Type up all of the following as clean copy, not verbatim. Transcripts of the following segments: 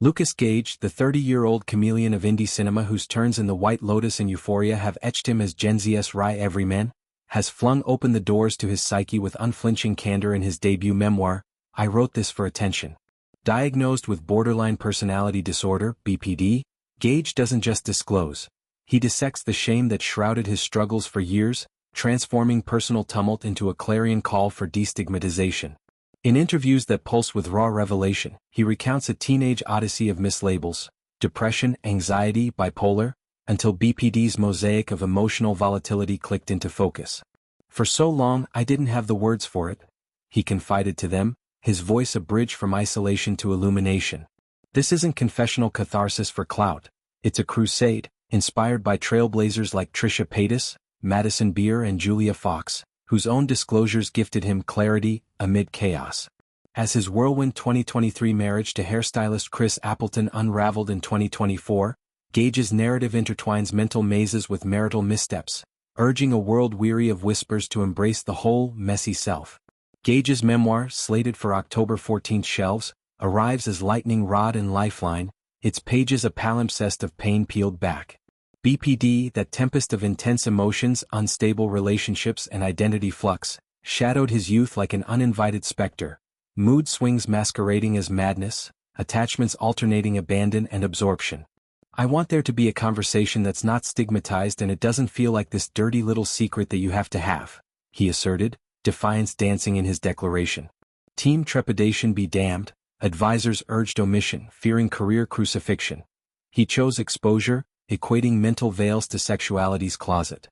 Lukas Gage, the 30-year-old chameleon of indie cinema whose turns in The White Lotus and Euphoria have etched him as Gen Z's wry everyman, has flung open the doors to his psyche with unflinching candor in his debut memoir, I Wrote This for Attention. Diagnosed with borderline personality disorder, BPD, Gage doesn't just disclose. He dissects the shame that shrouded his struggles for years, transforming personal tumult into a clarion call for destigmatization. In interviews that pulse with raw revelation, he recounts a teenage odyssey of mislabels, depression, anxiety, bipolar, until BPD's mosaic of emotional volatility clicked into focus. For so long, I didn't have the words for it, he confided to them, his voice a bridge from isolation to illumination. This isn't confessional catharsis for clout, it's a crusade, inspired by trailblazers like Trisha Paytas, Madison Beer and Julia Fox, whose own disclosures gifted him clarity amid chaos. As his whirlwind 2023 marriage to hairstylist Chris Appleton unraveled in 2024, Gage's narrative intertwines mental mazes with marital missteps, urging a world weary of whispers to embrace the whole, messy self. Gage's memoir, slated for October 14th shelves, arrives as lightning rod and lifeline, its pages a palimpsest of pain peeled back. BPD, that tempest of intense emotions, unstable relationships and identity flux, shadowed his youth like an uninvited specter, mood swings masquerading as madness, attachments alternating abandon and absorption. I want there to be a conversation that's not stigmatized and it doesn't feel like this dirty little secret that you have to have, he asserted, defiance dancing in his declaration. Team trepidation be damned, advisors urged omission, fearing career crucifixion. He chose exposure, equating mental veils to sexuality's closet.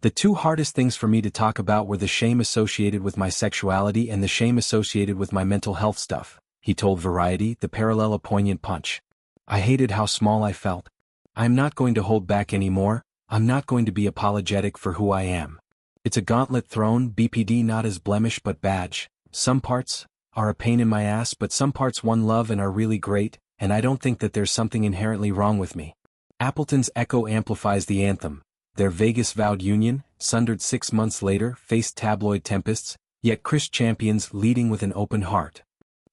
The two hardest things for me to talk about were the shame associated with my sexuality and the shame associated with my mental health stuff, he told Variety, the parallel a poignant punch. I hated how small I felt. I'm not going to hold back anymore, I'm not going to be apologetic for who I am. It's a gauntlet thrown, BPD not as blemish but badge. Some parts are a pain in my ass but some parts one love and are really great, and I don't think that there's something inherently wrong with me. Appleton's echo amplifies the anthem. Their Vegas-vowed union, sundered 6 months later, faced tabloid tempests, yet Chris champions leading with an open heart.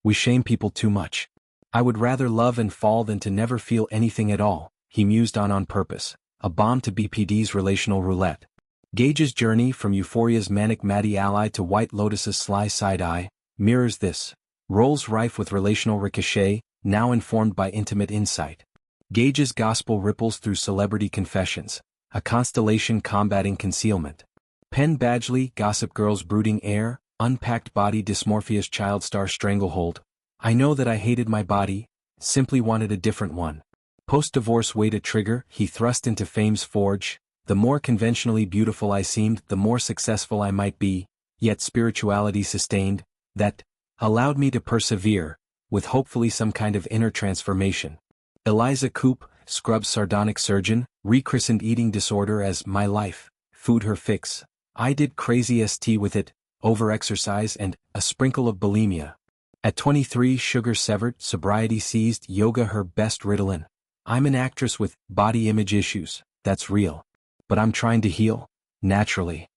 We shame people too much. I would rather love and fall than to never feel anything at all, he mused on purpose, a bomb to BPD's relational roulette. Gage's journey from Euphoria's manic Maddie ally to White Lotus's sly side-eye mirrors this. Roles rife with relational ricochet, now informed by intimate insight. Gage's gospel ripples through celebrity confessions, a constellation combating concealment. Penn Badgley, Gossip Girl's brooding air, unpacked body dysmorphia's child star stranglehold. I know that I hated my body, simply wanted a different one. Post-divorce way to trigger, he thrust into fame's forge. The more conventionally beautiful I seemed, the more successful I might be, yet spirituality sustained, that allowed me to persevere, with hopefully some kind of inner transformation. Eliza Coop, Scrub's sardonic surgeon, rechristened eating disorder as my life, food her fix. I did crazy ST with it, overexercise and a sprinkle of bulimia. At 23, sugar severed, sobriety seized, yoga her best Ritalin. I'm an actress with body image issues, that's real. But I'm trying to heal, naturally.